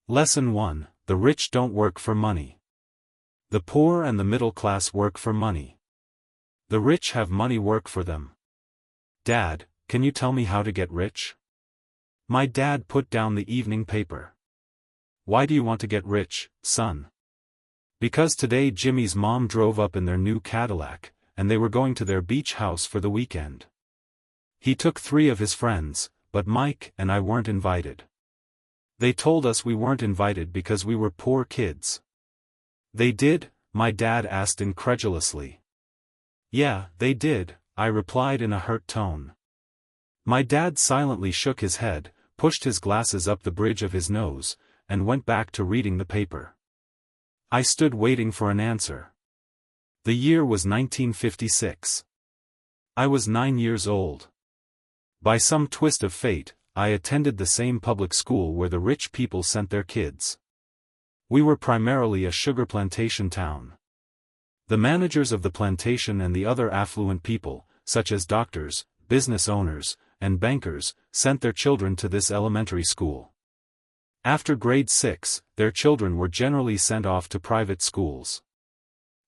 Lesson 1: The rich don't work for money. The poor and the middle class work for money. The rich have money work for them. Dad, can you tell me how to get rich? My dad put down the evening paper. Why do you want to get rich, son? Because today Jimmy's mom drove up in their new Cadillac, and they were going to their beach house for the weekend. He took 3 of his friends, but Mike and I weren't invited. They told us we weren't invited because we were poor kids. They did? My dad asked incredulously. Yeah, they did, I replied in a hurt tone. My dad silently shook his head, pushed his glasses up the bridge of his nose, and went back to reading the paper. I stood waiting for an answer. The year was 1956. I was 9 years old. By some twist of fate, I attended the same public school where the rich people sent their kids. We were primarily a sugar plantation town. The managers of the plantation and the other affluent people, such as doctors, business owners, and bankers, sent their children to this elementary school. After grade 6, their children were generally sent off to private schools.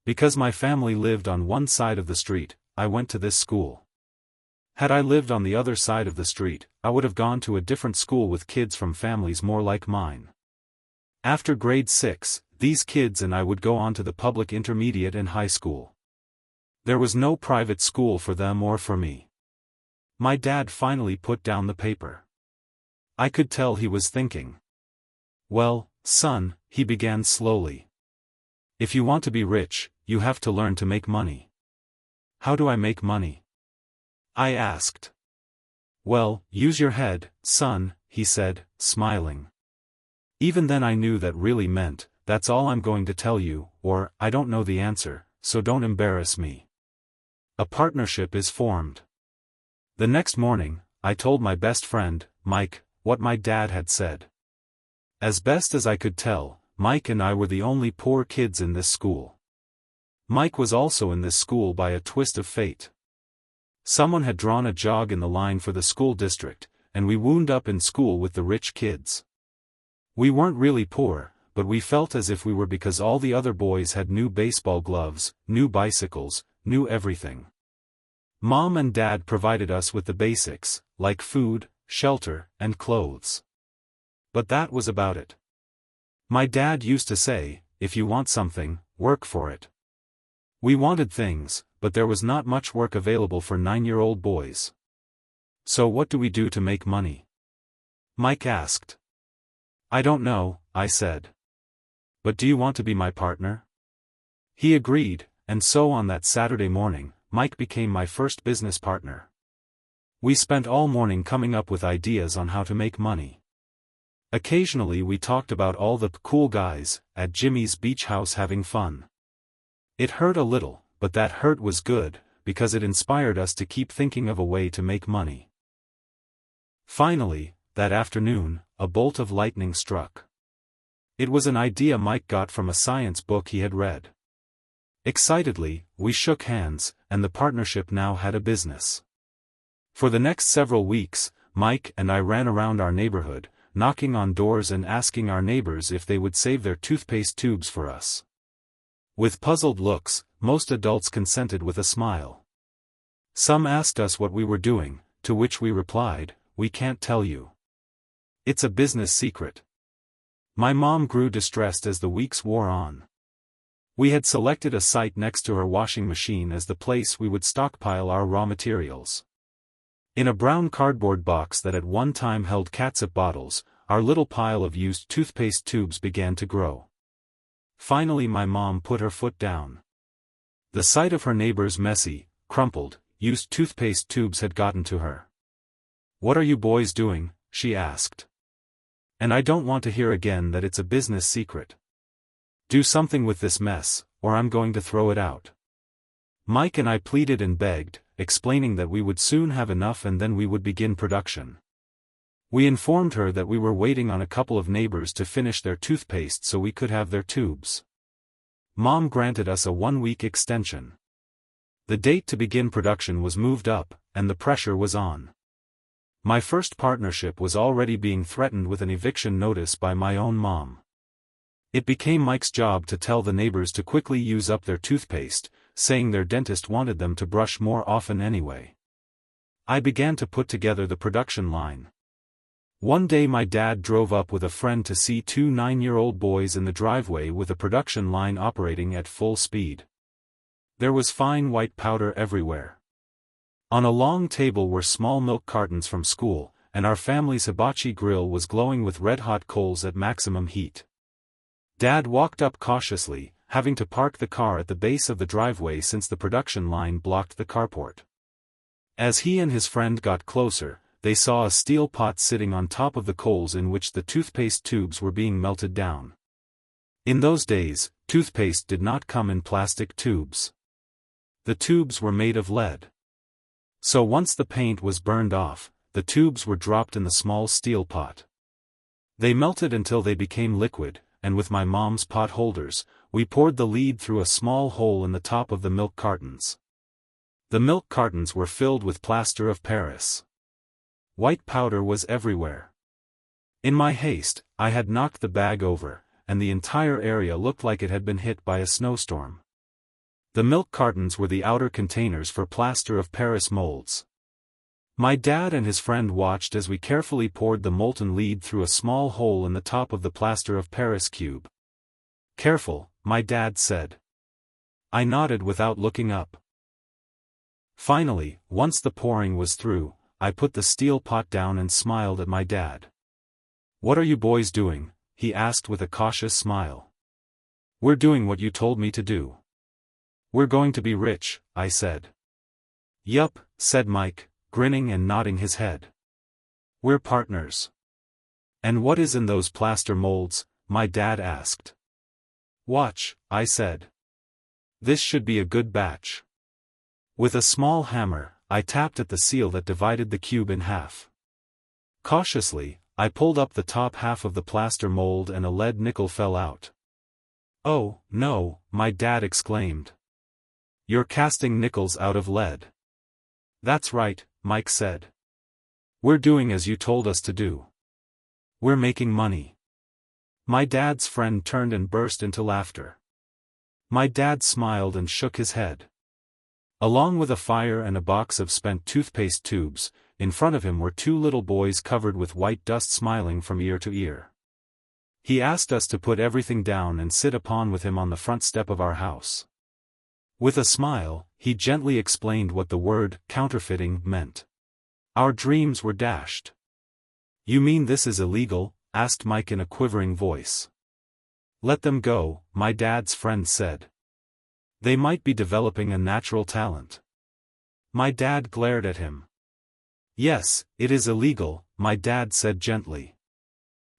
Because my family lived on one side of the street, I went to this school. Had I lived on the other side of the street, I would have gone to a different school with kids from families more like mine. After grade 6, these kids and I would go on to the public intermediate and high school. There was no private school for them or for me. My dad finally put down the paper. I could tell he was thinking. Well, son, he began slowly. If you want to be rich, you have to learn to make money. How do I make money? I asked. Well, use your head, son, he said, smiling. Even then I knew that really meant, that's all I'm going to tell you, or, I don't know the answer, so don't embarrass me. A partnership is formed. The next morning, I told my best friend, Mike, what my dad had said. As best as I could tell, Mike and I were the only poor kids in this school. Mike was also in this school by a twist of fate. Someone had drawn a jog in the line for the school district, and we wound up in school with the rich kids. We weren't really poor, but we felt as if we were because all the other boys had new baseball gloves, new bicycles, new everything. Mom and Dad provided us with the basics, like food, shelter, and clothes. But that was about it. My dad used to say, if you want something, work for it. We wanted things, but there was not much work available for 9-year-old boys. So what do we do to make money? Mike asked. I don't know, I said. But do you want to be my partner? He agreed, and so on that Saturday morning, Mike became my first business partner. We spent all morning coming up with ideas on how to make money. Occasionally we talked about all the cool guys at Jimmy's beach house having fun. It hurt a little, but that hurt was good, because it inspired us to keep thinking of a way to make money. Finally, that afternoon, a bolt of lightning struck. It was an idea Mike got from a science book he had read. Excitedly, we shook hands, and the partnership now had a business. For the next several weeks, Mike and I ran around our neighborhood, knocking on doors and asking our neighbors if they would save their toothpaste tubes for us. With puzzled looks, most adults consented with a smile. Some asked us what we were doing, to which we replied, we can't tell you. It's a business secret. My mom grew distressed as the weeks wore on. We had selected a site next to her washing machine as the place we would stockpile our raw materials. In a brown cardboard box that at one time held catsup bottles, our little pile of used toothpaste tubes began to grow. Finally my mom put her foot down. The sight of her neighbor's messy, crumpled, used toothpaste tubes had gotten to her. What are you boys doing? She asked. And I don't want to hear again that it's a business secret. Do something with this mess, or I'm going to throw it out. Mike and I pleaded and begged, explaining that we would soon have enough and then we would begin production. We informed her that we were waiting on a couple of neighbors to finish their toothpaste so we could have their tubes. Mom granted us a 1-week extension. The date to begin production was moved up, and the pressure was on. My first partnership was already being threatened with an eviction notice by my own mom. It became Mike's job to tell the neighbors to quickly use up their toothpaste, saying their dentist wanted them to brush more often anyway. I began to put together the production line. One day my dad drove up with a friend to see two 9-year-old boys in the driveway with a production line operating at full speed. There was fine white powder everywhere. On a long table were small milk cartons from school, and our family's hibachi grill was glowing with red-hot coals at maximum heat. Dad walked up cautiously, having to park the car at the base of the driveway since the production line blocked the carport. As he and his friend got closer, they saw a steel pot sitting on top of the coals in which the toothpaste tubes were being melted down. In those days, toothpaste did not come in plastic tubes. The tubes were made of lead. So once the paint was burned off, the tubes were dropped in the small steel pot. They melted until they became liquid, and with my mom's pot holders, we poured the lead through a small hole in the top of the milk cartons. The milk cartons were filled with plaster of Paris. White powder was everywhere. In my haste, I had knocked the bag over, and the entire area looked like it had been hit by a snowstorm. The milk cartons were the outer containers for plaster of Paris molds. My dad and his friend watched as we carefully poured the molten lead through a small hole in the top of the plaster of Paris cube. "Careful," my dad said. I nodded without looking up. Finally, once the pouring was through, I put the steel pot down and smiled at my dad. "What are you boys doing?" he asked with a cautious smile. "We're doing what you told me to do." "We're going to be rich," I said. "Yup," said Mike, grinning and nodding his head. "We're partners." "And what is in those plaster molds?" my dad asked. "Watch," I said. "This should be a good batch." With a small hammer, I tapped at the seal that divided the cube in half. Cautiously, I pulled up the top half of the plaster mold and a lead nickel fell out. "Oh, no," my dad exclaimed. "You're casting nickels out of lead." "That's right," Mike said. "We're doing as you told us to do. We're making money." My dad's friend turned and burst into laughter. My dad smiled and shook his head. Along with a fire and a box of spent toothpaste tubes, in front of him were two little boys covered with white dust smiling from ear to ear. He asked us to put everything down and sit upon with him on the front step of our house. With a smile, he gently explained what the word counterfeiting meant. Our dreams were dashed. "You mean this is illegal?" asked Mike in a quivering voice. "Let them go," my dad's friend said. "They might be developing a natural talent." My dad glared at him. "Yes, it is illegal," my dad said gently.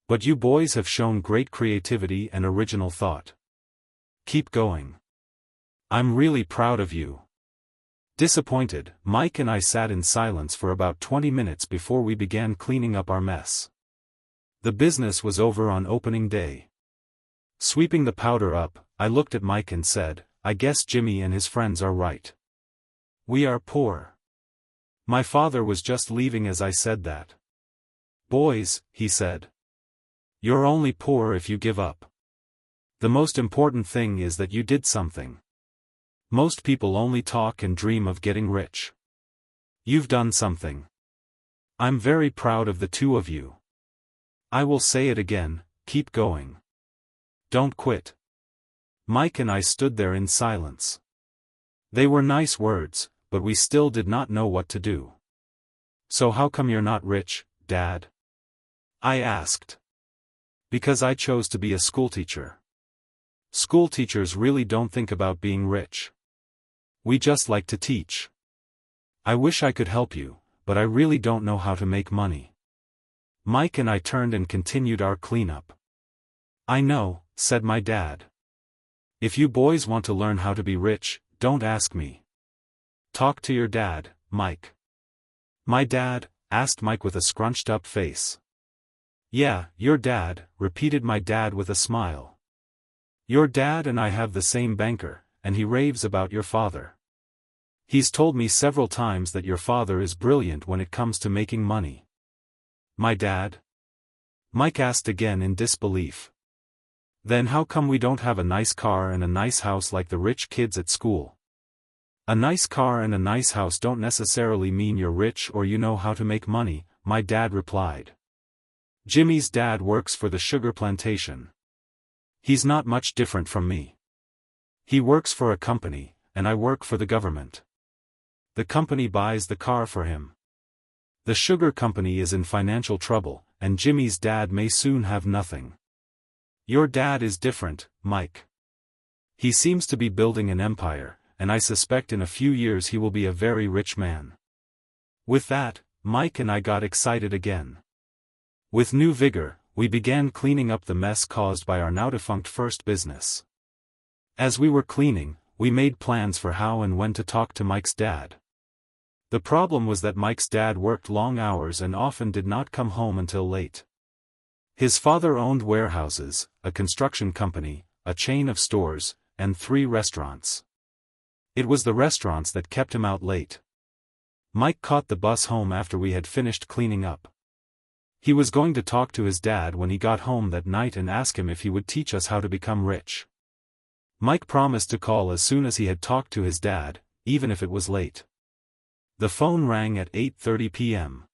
"But you boys have shown great creativity and original thought. Keep going. I'm really proud of you." Disappointed, Mike and I sat in silence for about 20 minutes before we began cleaning up our mess. The business was over on opening day. Sweeping the powder up, I looked at Mike and said, "I guess Jimmy and his friends are right. We are poor." My father was just leaving as I said that. "Boys," he said. "You're only poor if you give up. The most important thing is that you did something. Most people only talk and dream of getting rich. You've done something. I'm very proud of the two of you. I will say it again, keep going. Don't quit." Mike and I stood there in silence. They were nice words, but we still did not know what to do. "So how come you're not rich, Dad?" I asked. "Because I chose to be a schoolteacher. Schoolteachers really don't think about being rich. We just like to teach. I wish I could help you, but I really don't know how to make money." Mike and I turned and continued our cleanup. "I know," said my dad. "If you boys want to learn how to be rich, don't ask me. Talk to your dad, Mike." "My dad?" asked Mike with a scrunched-up face. "Yeah, your dad," repeated my dad with a smile. "Your dad and I have the same banker, and he raves about your father. He's told me several times that your father is brilliant when it comes to making money." My dad? Mike asked again in disbelief. Then how come we don't have a nice car and a nice house like the rich kids at school? A nice car and a nice house don't necessarily mean you're rich or you know how to make money, my dad replied. Jimmy's dad works for the sugar plantation. He's not much different from me. He works for a company, and I work for the government. The company buys the car for him. The sugar company is in financial trouble, and Jimmy's dad may soon have nothing. Your dad is different, Mike. He seems to be building an empire, and I suspect in a few years he will be a very rich man. With that, Mike and I got excited again. With new vigor, we began cleaning up the mess caused by our now-defunct first business. As we were cleaning, we made plans for how and when to talk to Mike's dad. The problem was that Mike's dad worked long hours and often did not come home until late. His father owned warehouses, a construction company, a chain of stores, and 3 restaurants. It was the restaurants that kept him out late. Mike caught the bus home after we had finished cleaning up. He was going to talk to his dad when he got home that night and ask him if he would teach us how to become rich. Mike promised to call as soon as he had talked to his dad, even if it was late. The phone rang at 8:30 p.m.